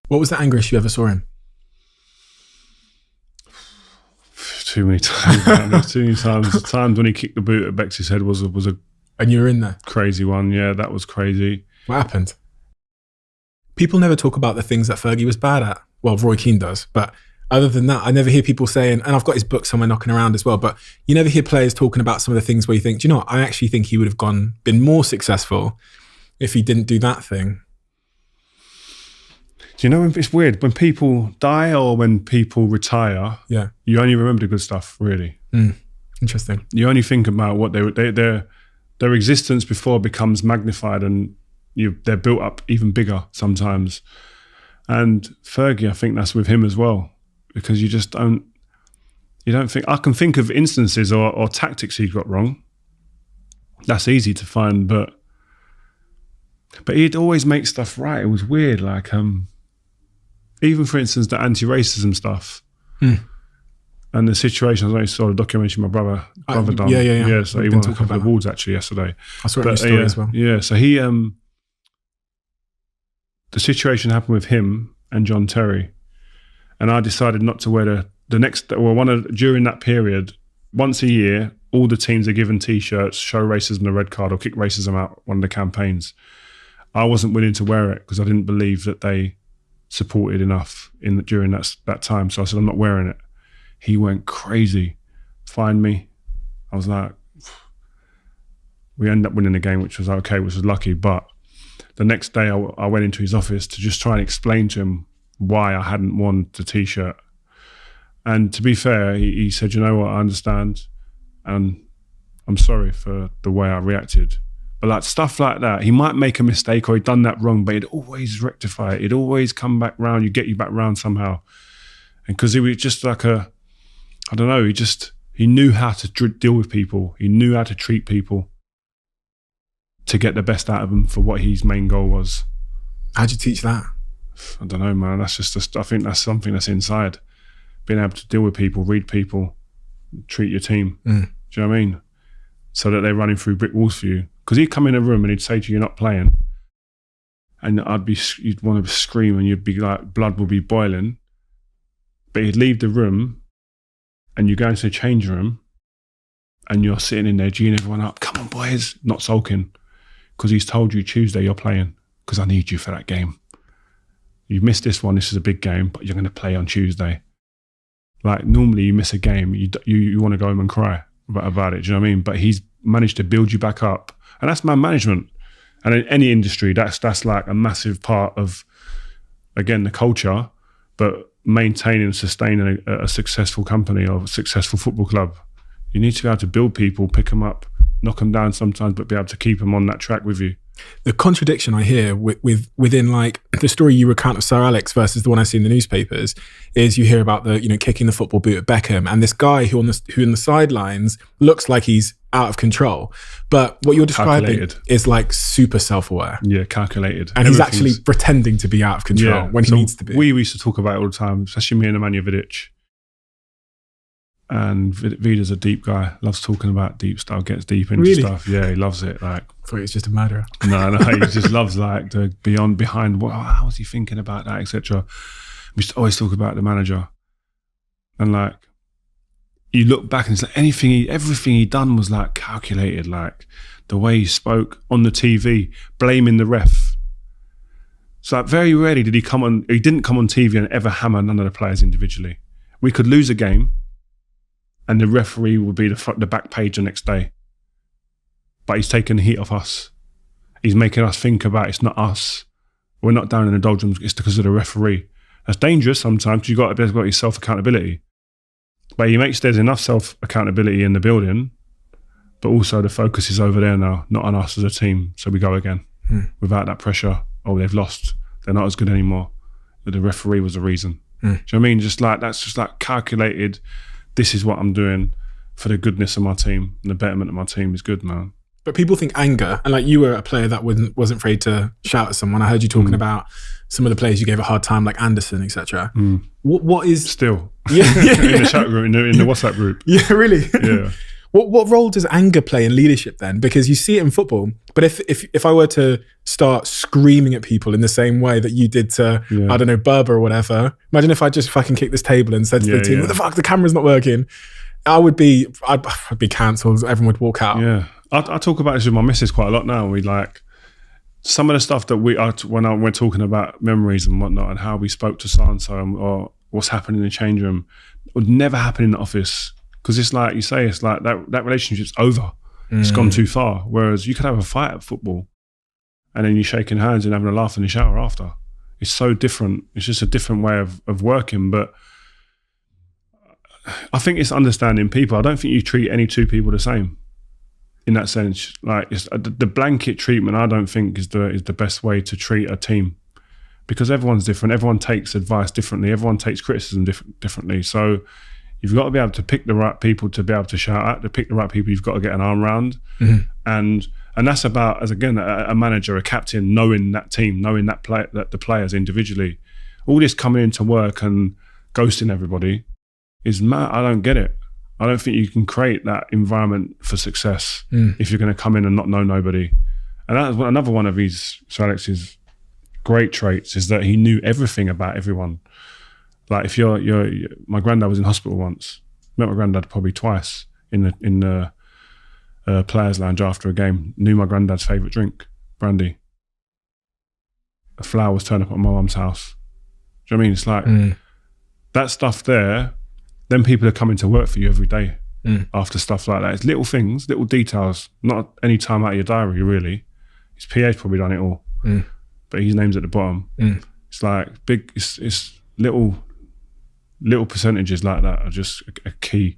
What was the angriest you ever saw him? Too many times. Man. Too many times. The times when he kicked the boot at Bex's head was a And you were in there? Crazy one. Yeah, that was crazy. What happened? People never talk about the things that Fergie was bad at. Well, Roy Keane does. But other than that, I never hear people saying, and I've got his book somewhere knocking around as well, but you never hear players talking about some of the things where you think, do you know what? I actually think he would have been more successful if he didn't do that thing. Do you know, it's weird, when people die or when people retire, yeah, you only remember the good stuff, really. Interesting. You only think about what their existence before becomes magnified, and they're built up even bigger sometimes. And Fergie, I think that's with him as well, because you don't think, I can think of instances or tactics he got wrong. That's easy to find, but he'd always make stuff right. It was weird, like, even for instance, the anti-racism stuff and the situations. I saw a documentary my brother done. Yeah. So he won a couple of awards actually yesterday. I saw it in your story as well. Yeah, so he, the situation happened with him and John Terry, and I decided not to wear during that period, once a year, all the teams are given T-shirts, show racism the red card or kick racism out, one of the campaigns. I wasn't willing to wear it because I didn't believe that they supported enough during that time. So I said, I'm not wearing it. He went crazy, fined me. I was like, we ended up winning the game, which was okay, which was lucky. But the next day I went into his office to just try and explain to him why I hadn't worn the T-shirt. And to be fair, he said, you know what, I understand. And I'm sorry for the way I reacted. But like stuff like that, he might make a mistake or he'd done that wrong, but he'd always rectify it. He'd always come back round. He'd get you back round somehow. And because he was just like he knew how to deal with people. He knew how to treat people to get the best out of them for what his main goal was. How'd you teach that? I don't know, man. That's I think that's something that's inside. Being able to deal with people, read people, treat your team. Do you know what I mean? So that they're running through brick walls for you. Because he'd come in a room and he'd say to you, you're not playing. And you'd want to scream and you'd be like, blood would be boiling. But he'd leave the room and you go into the change room and you're sitting in there geeing everyone up. Come on, boys. Not sulking. Because he's told you Tuesday you're playing because I need you for that game. You've missed this one. This is a big game, but you're going to play on Tuesday. Like normally you miss a game, you want to go home and cry about it. Do you know what I mean? But he's managed to build you back up. And that's man management. And in any industry, that's like a massive part of, again, the culture, but maintaining and sustaining a successful company or a successful football club. You need to be able to build people, pick them up, knock them down sometimes, but be able to keep them on that track with you. The contradiction I hear within like the story you recount of Sir Alex versus the one I see in the newspapers is you hear about the, kicking the football boot at Beckham and this guy who in the sidelines looks like he's out of control. But what you're describing is like super self-aware. Yeah, calculated. And he's actually pretending to be out of control when he needs to be. We used to talk about it all the time, especially me and Nemanja Vidic. And Vida's a deep guy, loves talking about deep stuff, gets deep into stuff. Yeah, he loves it. Like, I thought he was just a murderer. No, he just loves like the behind. How was he thinking about that, etc. We used to always talk about the manager, and like you look back and it's like everything he done was like calculated. Like the way he spoke on the TV, blaming the ref. So like, very rarely did he come on. He didn't come on TV and ever hammer none of the players individually. We could lose a game. And the referee would be the back page the next day. But he's taking the heat off us. He's making us think about it's not us. We're not down in the doldrums, it's because of the referee. That's dangerous sometimes because you've got your self-accountability. But he makes there's enough self-accountability in the building, but also the focus is over there now, not on us as a team. So we go again. Without that pressure, they've lost. They're not as good anymore. But the referee was the reason. Do you know what I mean? That's just like calculated. This is what I'm doing for the goodness of my team and the betterment of my team is good, man. But people think anger, and like you were a player that wasn't afraid to shout at someone. I heard you talking about some of the players you gave a hard time, like Anderson, etc. What is still in the chat room, in the WhatsApp group? Yeah, really. Yeah. What role does anger play in leadership then? Because you see it in football, but if I were to start screaming at people in the same way that you did to, I don't know, Berber or whatever, imagine if I just fucking kicked this table and said to the team, what the fuck, the camera's not working. I'd be cancelled. Everyone would walk out. Yeah. I talk about this with my missus quite a lot now. We like some of the stuff that when we're talking about memories and whatnot and how we spoke to so-and-so or what's happened in the change room would never happen in the office. Because it's like you say, it's like that relationship's over. It's gone too far. Whereas you could have a fight at football and then you're shaking hands and having a laugh in the shower after. It's so different. It's just a different way of working. But I think it's understanding people. I don't think you treat any two people the same in that sense. Like it's, the blanket treatment, I don't think is the best way to treat a team, because everyone's different. Everyone takes advice differently. Everyone takes criticism differently. So you've got to be able to pick the right people to be able to shout at. To pick the right people, you've got to get an arm around. And that's about, as again, a manager, a captain, knowing that team, knowing that the players individually. All this coming into work and ghosting everybody is mad. I don't get it. I don't think you can create that environment for success if you're going to come in and not know nobody. And that's another one of Sir Alex's great traits, is that he knew everything about everyone. Like if my granddad was in hospital once. Met my granddad probably twice in the players' lounge after a game. Knew my granddad's favourite drink, brandy. The flowers turn up at my mum's house. Do you know what I mean? It's like that stuff there. Then people are coming to work for you every day after stuff like that. It's little things, little details. Not any time out of your diary, really. His PA's probably done it all, but his name's at the bottom. It's like big. It's little percentages like that are just a key.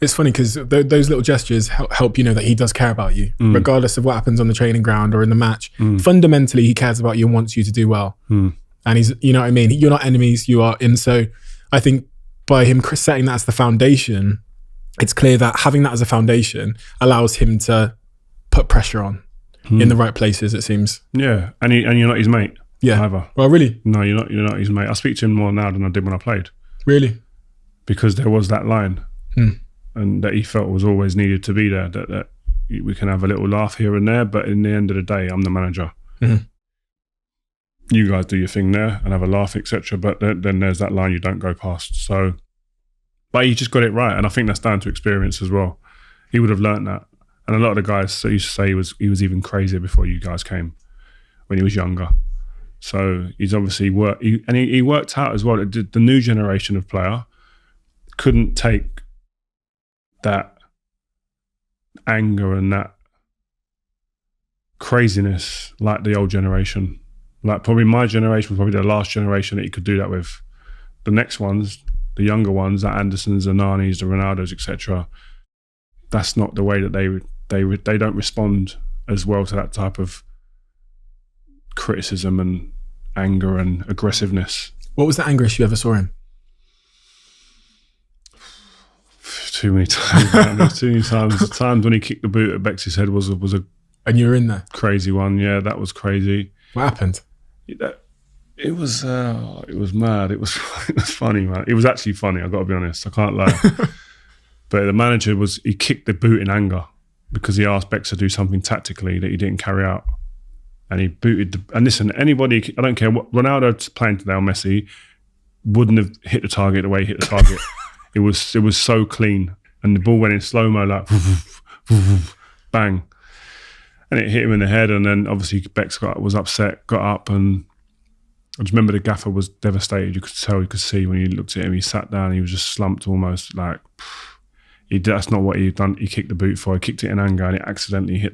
It's funny because those little gestures help you know that he does care about you, regardless of what happens on the training ground or in the match. Fundamentally, he cares about you and wants you to do well. And he's, you know what I mean? You're not enemies, you are in. So I think by him setting that as the foundation, it's clear that having that as a foundation allows him to put pressure on in the right places, it seems. Yeah, and you're not his mate. Yeah. Either. Well, really? No, you're not his mate. I speak to him more now than I did when I played. Really? Because there was that line. And that he felt was always needed to be there, that we can have a little laugh here and there, but in the end of the day, I'm the manager. You guys do your thing there and have a laugh, etc. But then there's that line you don't go past. So, but he just got it right, and I think that's down to experience as well. He would have learnt that, and a lot of the guys used to say he was even crazier before you guys came, when he was younger. So he's obviously worked, he worked out as well. The new generation of player couldn't take that anger and that craziness like the old generation. Like probably my generation was probably the last generation that he could do that with. The next ones, the younger ones, the Andersons, the Nanis, the Ronaldos, etc. That's not the way that they don't respond as well to that type of criticism and anger and aggressiveness. What was the angriest you ever saw him? Too many times. Too many times. The times when he kicked the boot at Bex's head was a and you were in there? Crazy one. Yeah, that was crazy. What happened? It was mad. It was funny, man. It was actually funny. I've got to be honest. I can't lie. But the manager he kicked the boot in anger because he asked Bex to do something tactically that he didn't carry out, and he booted. And listen, anybody, I don't care what Ronaldo's playing today or Messi, wouldn't have hit the target the way he hit the target. It was so clean, and the ball went in slow-mo, like bang, and it hit him in the head. And then obviously Bex was upset, got up, and I just remember the gaffer was devastated. You could tell, you could see when you looked at him. He sat down, he was just slumped almost, like that's not what he'd done. He kicked the boot for. He kicked it in anger, and it accidentally hit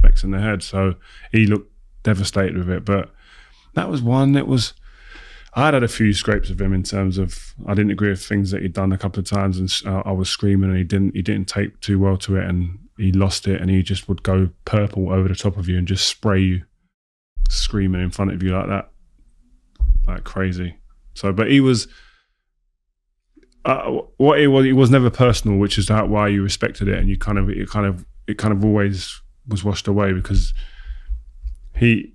Bex in the head. So he looked devastated with it. But that was one. I had a few scrapes of him in terms of I didn't agree with things that he'd done a couple of times, and I was screaming, and he didn't take too well to it, and he lost it, and he just would go purple over the top of you and just spray you, screaming in front of you like that, like crazy. So, but he was he was never personal, which is why you respected it, and it kind of always was washed away because you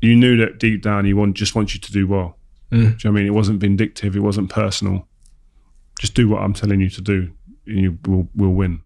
knew that deep down he just wants you to do well. Do you know what I mean? It wasn't vindictive. It wasn't personal. Just do what I'm telling you to do, and you will win.